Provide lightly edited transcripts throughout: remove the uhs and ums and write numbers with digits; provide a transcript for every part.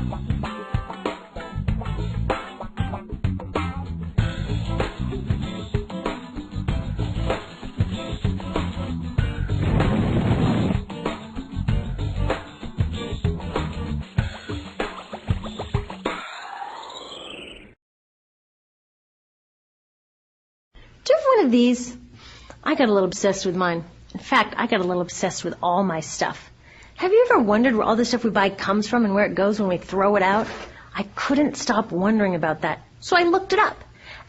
Do you have one of these? I got a little obsessed with mine. In fact, I got a little obsessed with all my stuff. Have you ever wondered where all the stuff we buy comes from and where it goes when we throw it out? I couldn't stop wondering about that, so I looked it up.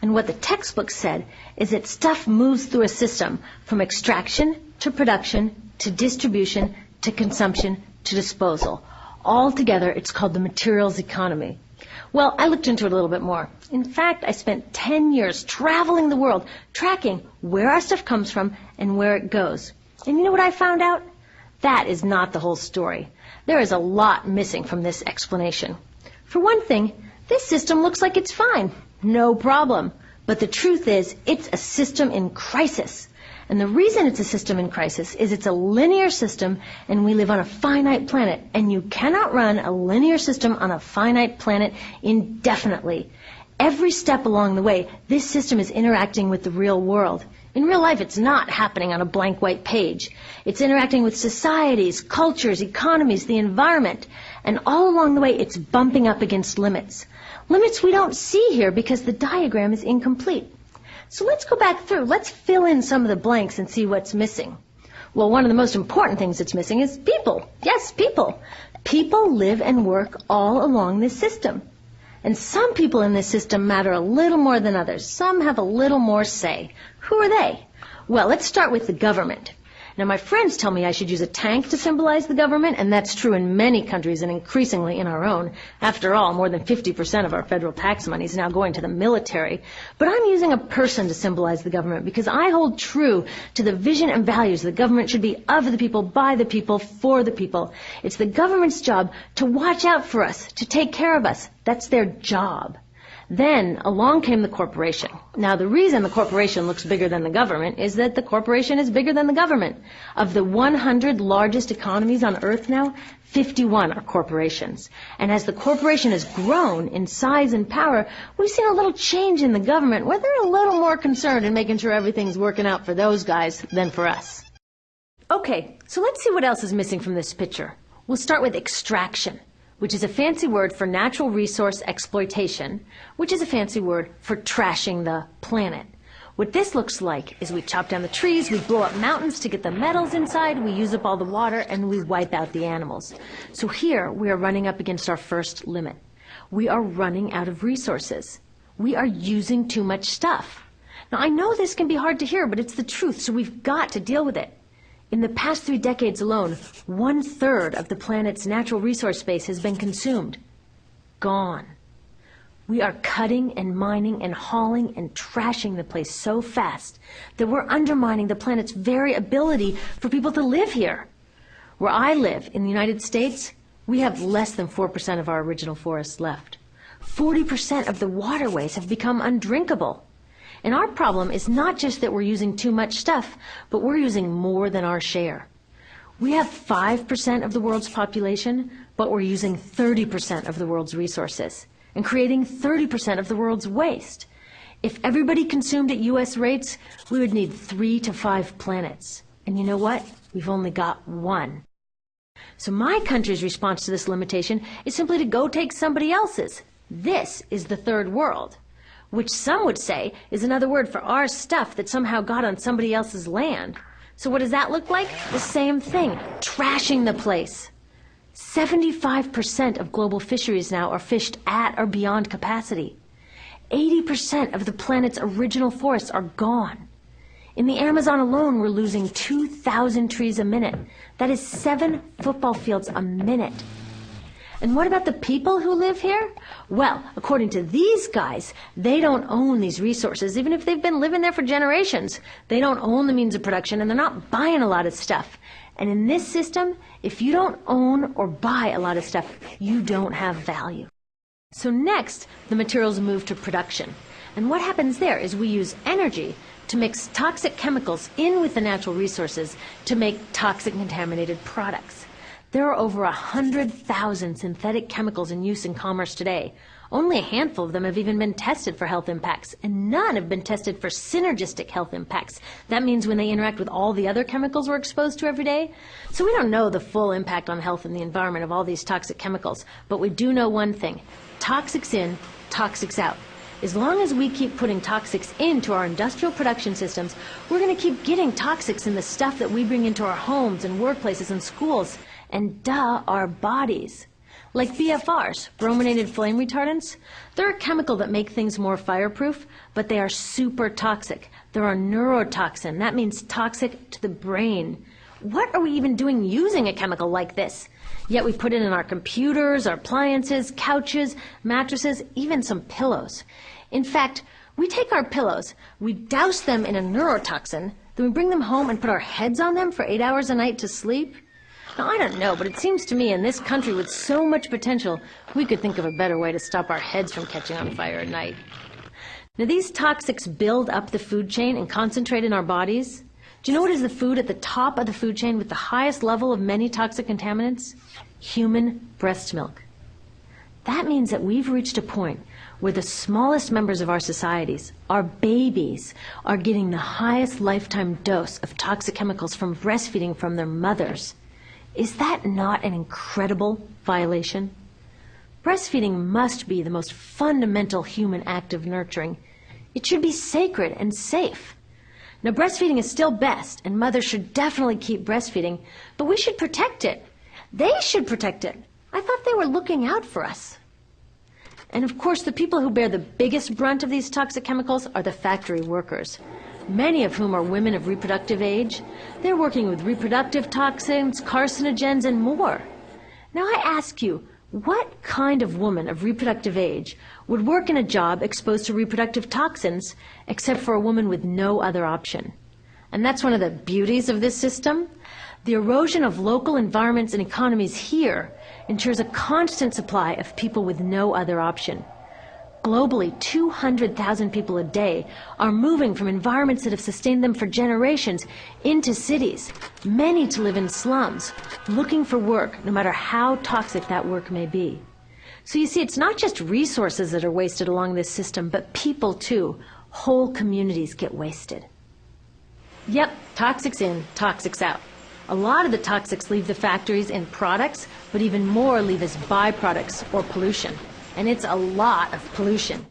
And what the textbook said is that stuff moves through a system from extraction to production to distribution to consumption to disposal. All together, it's called the materials economy. Well, I looked into it a little bit more. In fact, I spent 10 years traveling the world, tracking where our stuff comes from and where it goes. And you know what I found out? That is not the whole story. There is a lot missing from this explanation. For one thing, this system looks like it's fine. No problem. But the truth is, it's a system in crisis. And the reason it's a system in crisis is it's a linear system and we live on a finite planet. And you cannot run a linear system on a finite planet indefinitely. Every step along the way, this system is interacting with the real world. In real life, it's not happening on a blank white page. It's interacting with societies, cultures, economies, the environment. And all along the way, it's bumping up against limits. Limits we don't see here because the diagram is incomplete. So let's go back through. Let's fill in some of the blanks and see what's missing. Well, one of the most important things that's missing is people. Yes, people. People live and work all along this system. And some people in this system matter a little more than others. Some have a little more say. Who are they? Well, let's start with the government. Now, my friends tell me I should use a tank to symbolize the government, and that's true in many countries and increasingly in our own. After all, more than 50% of our federal tax money is now going to the military. But I'm using a person to symbolize the government because I hold true to the vision and values the government should be of the people, by the people, for the people. It's the government's job to watch out for us, to take care of us. That's their job. Then along came the corporation. Now, the reason the corporation looks bigger than the government is that the corporation is bigger than the government. Of the 100 largest economies on Earth now, 51 are corporations. And as the corporation has grown in size and power, we've seen a little change in the government where they're a little more concerned in making sure everything's working out for those guys than for us. Okay, so let's see what else is missing from this picture. We'll start with extraction, which is a fancy word for natural resource exploitation, which is a fancy word for trashing the planet. What this looks like is we chop down the trees, we blow up mountains to get the metals inside, we use up all the water, and we wipe out the animals. So here we are running up against our first limit. We are running out of resources. We are using too much stuff. Now, I know this can be hard to hear, but it's the truth, so we've got to deal with it. In the past 3 decades alone, 1/3 of the planet's natural resource base has been consumed. Gone. We are cutting and mining and hauling and trashing the place so fast that we're undermining the planet's very ability for people to live here. Where I live, in the United States, we have less than 4% of our original forests left. 40% of the waterways have become undrinkable. And our problem is not just that we're using too much stuff, but we're using more than our share. We have 5% of the world's population, but we're using 30% of the world's resources and creating 30% of the world's waste. If everybody consumed at U.S. rates, we would need 3 to 5 planets. And you know what? We've only got 1. So my country's response to this limitation is simply to go take somebody else's. This is the third world, which some would say is another word for our stuff that somehow got on somebody else's land. So what does that look like? The same thing, trashing the place. 75% of global fisheries now are fished at or beyond capacity. 80% of the planet's original forests are gone. In the Amazon alone, we're losing 2,000 trees a minute. That is 7 football fields a minute. And what about the people who live here? Well, according to these guys, they don't own these resources, even if they've been living there for generations. They don't own the means of production, and they're not buying a lot of stuff. And in this system, if you don't own or buy a lot of stuff, you don't have value. So next, the materials move to production. And what happens there is we use energy to mix toxic chemicals in with the natural resources to make toxic contaminated products. There are over 100,000 synthetic chemicals in use in commerce today. Only a handful of them have even been tested for health impacts, and none have been tested for synergistic health impacts. That means when they interact with all the other chemicals we're exposed to every day. So we don't know the full impact on health and the environment of all these toxic chemicals, but we do know one thing: toxics in, toxics out. As long as we keep putting toxics into our industrial production systems, we're going to keep getting toxics in the stuff that we bring into our homes and workplaces and schools, and our bodies. Like BFRs, brominated flame retardants, they're a chemical that make things more fireproof, but they are super toxic. They're a neurotoxin. That means toxic to the brain. What are we even doing using a chemical like this? Yet we put it in our computers, our appliances, couches, mattresses, even some pillows. In fact, we take our pillows, we douse them in a neurotoxin, then we bring them home and put our heads on them for 8 hours a night to sleep. Now, I don't know, but it seems to me in this country with so much potential, we could think of a better way to stop our heads from catching on fire at night. Now, these toxics build up the food chain and concentrate in our bodies. Do you know what is the food at the top of the food chain with the highest level of many toxic contaminants? Human breast milk. That means that we've reached a point where the smallest members of our societies, our babies, are getting the highest lifetime dose of toxic chemicals from breastfeeding from their mothers. Is that not an incredible violation? Breastfeeding must be the most fundamental human act of nurturing. It should be sacred and safe. Now, breastfeeding is still best, and mothers should definitely keep breastfeeding, but we should protect it. They should protect it. I thought they were looking out for us. And of course, the people who bear the biggest brunt of these toxic chemicals are the factory workers, many of whom are women of reproductive age. They're working with reproductive toxins, carcinogens, and more. Now I ask you, what kind of woman of reproductive age would work in a job exposed to reproductive toxins except for a woman with no other option? And that's one of the beauties of this system. The erosion of local environments and economies here ensures a constant supply of people with no other option. Globally, 200,000 people a day are moving from environments that have sustained them for generations into cities, many to live in slums, looking for work, no matter how toxic that work may be. So you see, it's not just resources that are wasted along this system, but people too. Whole communities get wasted. Yep, toxics in, toxics out. A lot of the toxics leave the factories in products, but even more leave as byproducts or pollution. And it's a lot of pollution.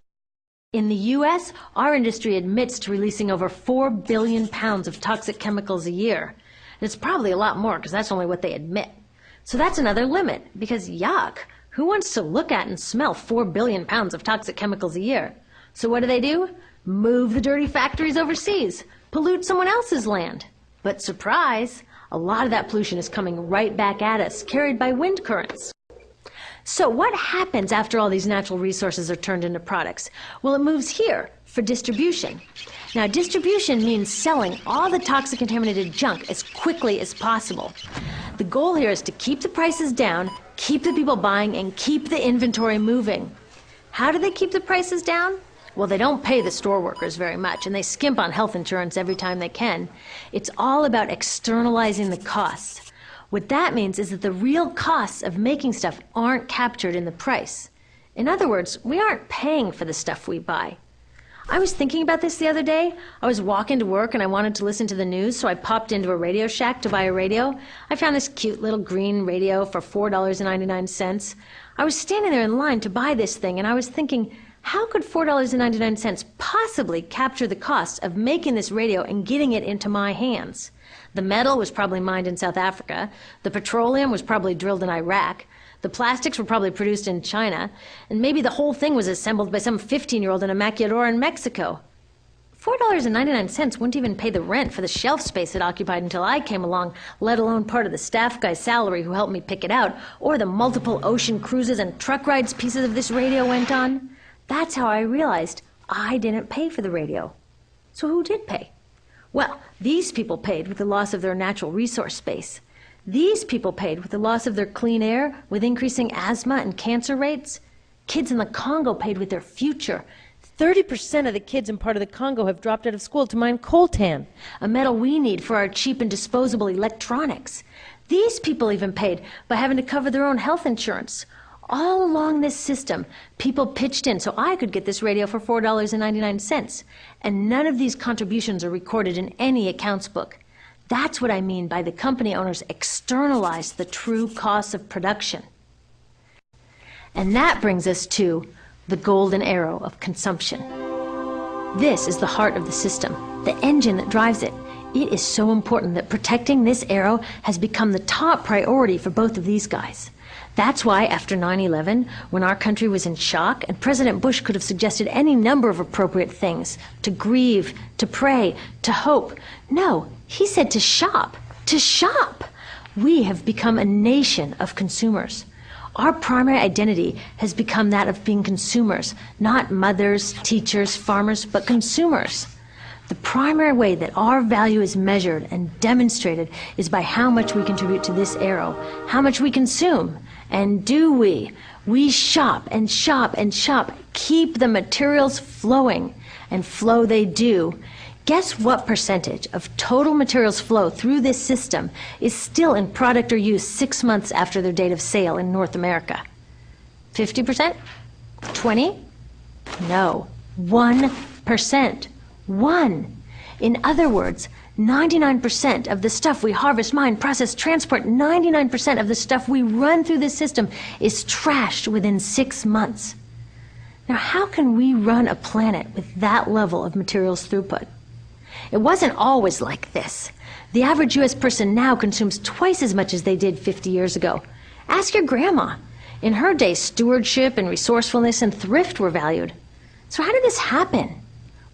In the U.S., our industry admits to releasing over 4 billion pounds of toxic chemicals a year. And it's probably a lot more because that's only what they admit. So that's another limit, because yuck, who wants to look at and smell 4 billion pounds of toxic chemicals a year? So what do? Move the dirty factories overseas, pollute someone else's land. But surprise, a lot of that pollution is coming right back at us, carried by wind currents. So what happens after all these natural resources are turned into products? Well, it moves here for distribution. Now, distribution means selling all the toxic contaminated junk as quickly as possible. The goal here is to keep the prices down, keep the people buying, and keep the inventory moving. How do they keep the prices down? Well, they don't pay the store workers very much, and they skimp on health insurance every time they can. It's all about externalizing the costs. What that means is that the real costs of making stuff aren't captured in the price. In other words, we aren't paying for the stuff we buy. I was thinking about this the other day. I was walking to work and I wanted to listen to the news, so I popped into a Radio Shack to buy a radio. I found this cute little green radio for $4.99. I was standing there in line to buy this thing, and I was thinking, how could $4.99 possibly capture the cost of making this radio and getting it into my hands? The metal was probably mined in South Africa. The petroleum was probably drilled in Iraq. The plastics were probably produced in China. And maybe the whole thing was assembled by some 15-year-old in a maquiladora in Mexico. $4.99 wouldn't even pay the rent for the shelf space it occupied until I came along, let alone part of the staff guy's salary who helped me pick it out, or the multiple ocean cruises and truck rides pieces of this radio went on. That's how I realized I didn't pay for the radio. So who did pay? Well, these people paid with the loss of their natural resource space. These people paid with the loss of their clean air, with increasing asthma and cancer rates. Kids in the Congo paid with their future. 30% of the kids in part of the Congo have dropped out of school to mine coltan, a metal we need for our cheap and disposable electronics. These people even paid by having to cover their own health insurance. All along this system, people pitched in so I could get this radio for $4.99. And none of these contributions are recorded in any accounts book. That's what I mean by the company owners externalized the true costs of production. And that brings us to the golden arrow of consumption. This is the heart of the system, the engine that drives it. It is so important that protecting this arrow has become the top priority for both of these guys. That's why after 9/11, when our country was in shock, and President Bush could have suggested any number of appropriate things, to grieve, to pray, to hope. No, he said to shop, to shop. We have become a nation of consumers. Our primary identity has become that of being consumers, not mothers, teachers, farmers, but consumers. The primary way that our value is measured and demonstrated is by how much we contribute to this arrow, how much we consume. And do we? We shop and shop and shop, keep the materials flowing, and flow they do. Guess what percentage of total materials flow through this system is still in product or use 6 months after their date of sale in North America? 50%? 20? No, 1%. 1. In other words, 99% of the stuff we harvest, mine, process, transport, 99% of the stuff we run through this system is trashed within 6 months. Now, how can we run a planet with that level of materials throughput? It wasn't always like this. The average U.S. person now consumes twice as much as they did 50 years ago. Ask your grandma. In her day, stewardship and resourcefulness and thrift were valued. So how did this happen?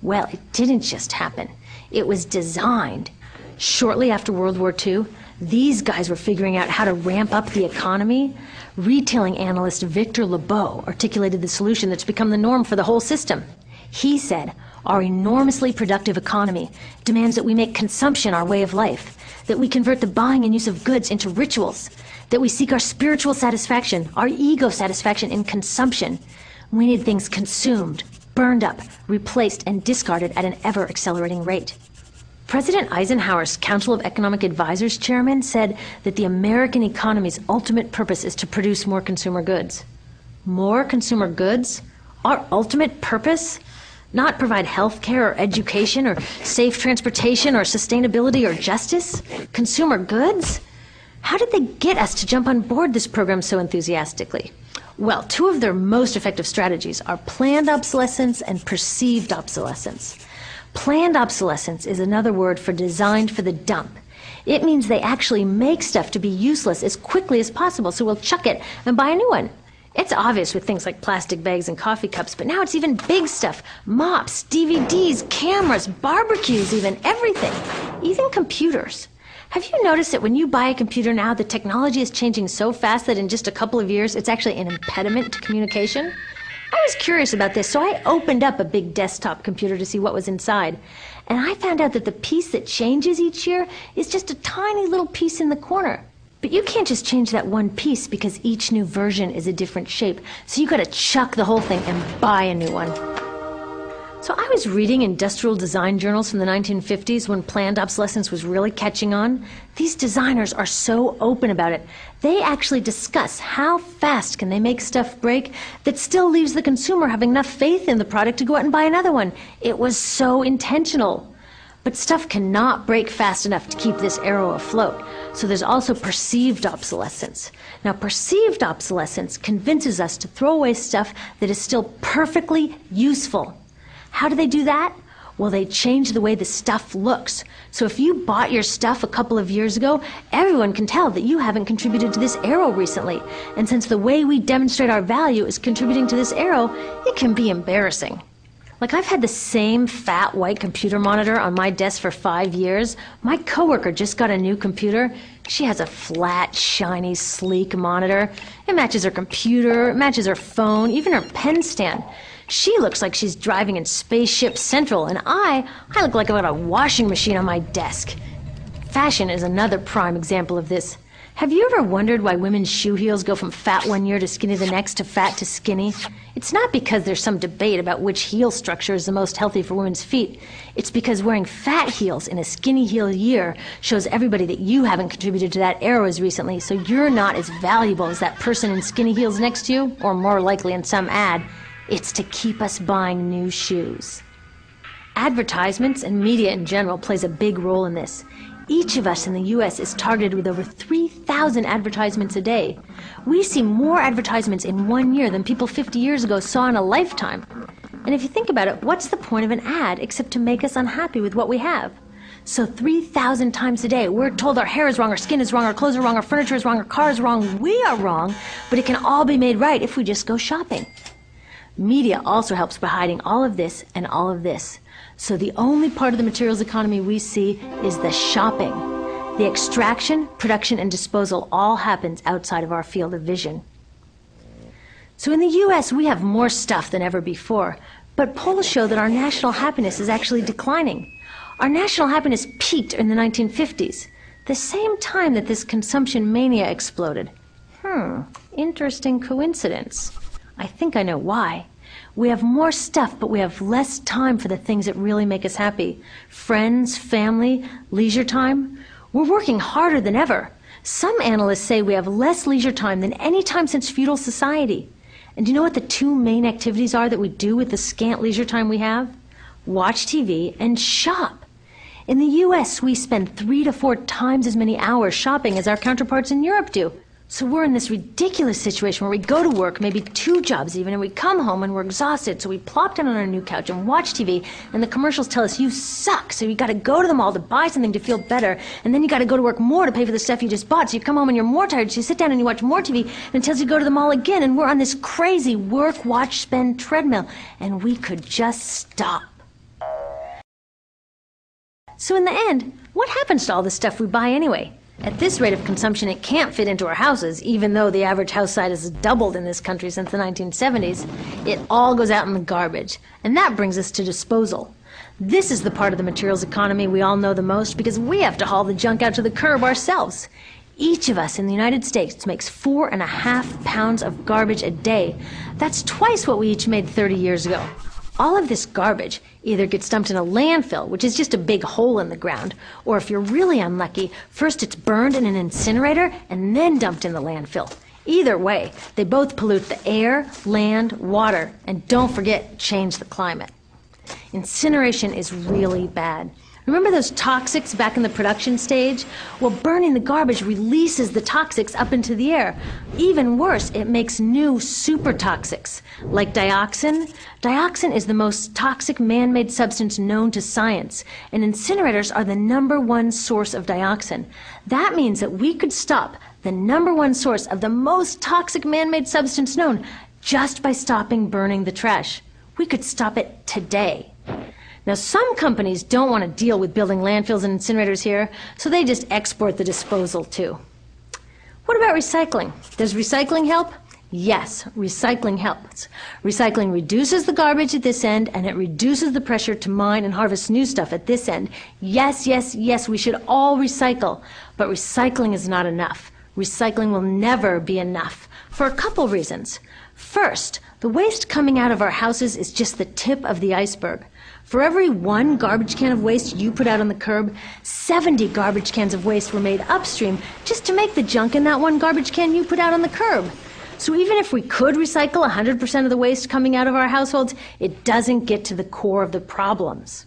Well, it didn't just happen. It was designed. Shortly after World War II, these guys were figuring out how to ramp up the economy. Retailing analyst Victor Lebeau articulated the solution that's become the norm for the whole system. He said, our enormously productive economy demands that we make consumption our way of life, that we convert the buying and use of goods into rituals, that we seek our spiritual satisfaction, our ego satisfaction in consumption. We need things consumed, burned up, replaced, and discarded at an ever-accelerating rate. President Eisenhower's Council of Economic Advisors chairman said that the American economy's ultimate purpose is to produce more consumer goods. More consumer goods? Our ultimate purpose? Not provide health care or education or safe transportation or sustainability or justice? Consumer goods? How did they get us to jump on board this program so enthusiastically? Well, two of their most effective strategies are planned obsolescence and perceived obsolescence. Planned obsolescence is another word for designed for the dump. It means they actually make stuff to be useless as quickly as possible, so we'll chuck it and buy a new one. It's obvious with things like plastic bags and coffee cups, but now it's even big stuff. Mops, DVDs, cameras, barbecues even, everything. Even computers. Have you noticed that when you buy a computer now, the technology is changing so fast that in just a couple of years, it's actually an impediment to communication? I was curious about this, so I opened up a big desktop computer to see what was inside. And I found out that the piece that changes each year is just a tiny little piece in the corner. But you can't just change that one piece because each new version is a different shape. So you gotta chuck the whole thing and buy a new one. So I was reading industrial design journals from the 1950s when planned obsolescence was really catching on. These designers are so open about it. They actually discuss how fast can they make stuff break that still leaves the consumer having enough faith in the product to go out and buy another one. It was so intentional. But stuff cannot break fast enough to keep this arrow afloat. So there's also perceived obsolescence. Now, perceived obsolescence convinces us to throw away stuff that is still perfectly useful. How do they do that? Well, they change the way the stuff looks. So if you bought your stuff a couple of years ago, everyone can tell that you haven't contributed to this arrow recently. And since the way we demonstrate our value is contributing to this arrow, it can be embarrassing. Like, I've had the same fat white computer monitor on my desk for 5 years. My coworker just got a new computer. She has a flat, shiny, sleek monitor. It matches her computer, it matches her phone, even her pen stand. She looks like she's driving in Spaceship Central, and I look like I've got a washing machine on my desk. Fashion is another prime example of this. Have you ever wondered why women's shoe heels go from fat one year to skinny the next to fat to skinny? It's not because there's some debate about which heel structure is the most healthy for women's feet. It's because wearing fat heels in a skinny heel year shows everybody that you haven't contributed to that arrow as recently, so you're not as valuable as that person in skinny heels next to you, or more likely in some ad. It's to keep us buying new shoes. Advertisements and media in general plays a big role in this. Each of us in the U.S. is targeted with over 3,000 advertisements a day. We see more advertisements in 1 year than people 50 years ago saw in a lifetime. And if you think about it, what's the point of an ad except to make us unhappy with what we have? So 3,000 times a day, we're told our hair is wrong, our skin is wrong, our clothes are wrong, our furniture is wrong, our car is wrong. We are wrong, but it can all be made right if we just go shopping. Media also helps by hiding all of this and all of this. So the only part of the materials economy we see is the shopping. The extraction, production, and disposal all happens outside of our field of vision. So in the U.S., we have more stuff than ever before, but polls show that our national happiness is actually declining. Our national happiness peaked in the 1950s, the same time that this consumption mania exploded. Interesting coincidence. I think I know why. We have more stuff, but we have less time for the things that really make us happy. Friends, family, leisure time. We're working harder than ever. Some analysts say we have less leisure time than any time since feudal society. And do you know what the two main activities are that we do with the scant leisure time we have? Watch TV and shop. In the U.S., we spend 3 to 4 times as many hours shopping as our counterparts in Europe do. So we're in this ridiculous situation where we go to work, maybe 2 jobs even, and we come home and we're exhausted, so we plop down on our new couch and watch TV, and the commercials tell us you suck, so you gotta go to the mall to buy something to feel better, and then you gotta go to work more to pay for the stuff you just bought, so you come home and you're more tired, so you sit down and you watch more TV, and it tells you to go to the mall again, and we're on this crazy work, watch, spend treadmill, and we could just stop. So in the end, what happens to all the stuff we buy anyway? At this rate of consumption, it can't fit into our houses, even though the average house size has doubled in this country since the 1970s. It all goes out in the garbage. And that brings us to disposal. This is the part of the materials economy we all know the most because we have to haul the junk out to the curb ourselves. Each of us in the United States makes 4.5 pounds of garbage a day. That's twice what we each made 30 years ago. All of this garbage either gets dumped in a landfill, which is just a big hole in the ground, or if you're really unlucky, first it's burned in an incinerator and then dumped in the landfill. Either way, they both pollute the air, land, water, and don't forget, change the climate. Incineration is really bad. Remember those toxics back in the production stage? Well, burning the garbage releases the toxics up into the air. Even worse, it makes new super toxics, like dioxin. Dioxin is the most toxic man-made substance known to science, and incinerators are the #1 source of dioxin. That means that we could stop the #1 source of the most toxic man-made substance known just by stopping burning the trash. We could stop it today. Now, some companies don't want to deal with building landfills and incinerators here, so they just export the disposal too. What about recycling? Does recycling help? Yes, recycling helps. Recycling reduces the garbage at this end, and it reduces the pressure to mine and harvest new stuff at this end. Yes, yes, yes, we should all recycle, but recycling is not enough. Recycling will never be enough, for a couple reasons. First, the waste coming out of our houses is just the tip of the iceberg. For every 1 garbage can of waste you put out on the curb, 70 garbage cans of waste were made upstream just to make the junk in that 1 garbage can you put out on the curb. So even if we could recycle 100% of the waste coming out of our households, it doesn't get to the core of the problems.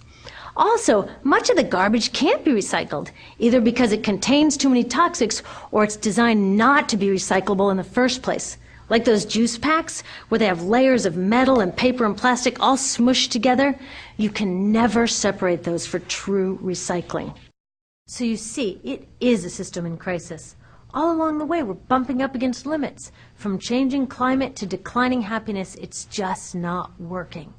Also, much of the garbage can't be recycled, either because it contains too many toxics or it's designed not to be recyclable in the first place. Like those juice packs, where they have layers of metal and paper and plastic all smushed together, you can never separate those for true recycling. So you see, it is a system in crisis. All along the way, we're bumping up against limits. From changing climate to declining happiness, it's just not working.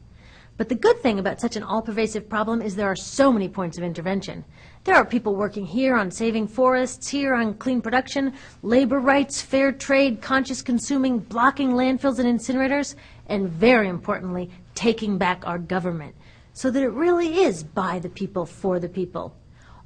But the good thing about such an all-pervasive problem is there are so many points of intervention. There are people working here on saving forests, here on clean production, labor rights, fair trade, conscious consuming, blocking landfills and incinerators, and very importantly, taking back our government, so that it really is by the people, for the people.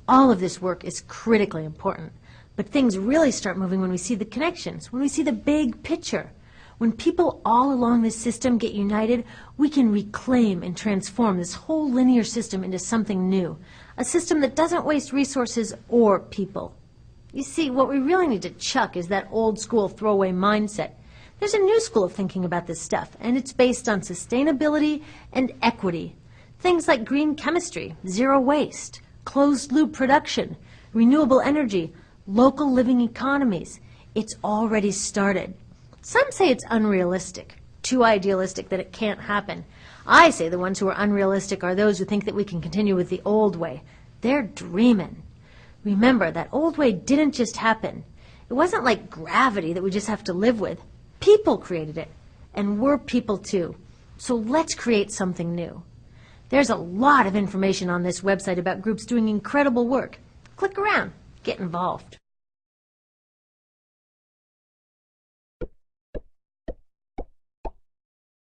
All of this work is critically important. But things really start moving when we see the connections, when we see the big picture. When people all along this system get united, we can reclaim and transform this whole linear system into something new, a system that doesn't waste resources or people. You see, what we really need to chuck is that old school throwaway mindset. There's a new school of thinking about this stuff, and it's based on sustainability and equity. Things like green chemistry, zero waste, closed-loop production, renewable energy, local living economies. It's already started. Some say it's unrealistic, too idealistic that it can't happen. I say the ones who are unrealistic are those who think that we can continue with the old way. They're dreaming. Remember, that old way didn't just happen. It wasn't like gravity that we just have to live with. People created it, and we're people too. So let's create something new. There's a lot of information on this website about groups doing incredible work. Click around, get involved.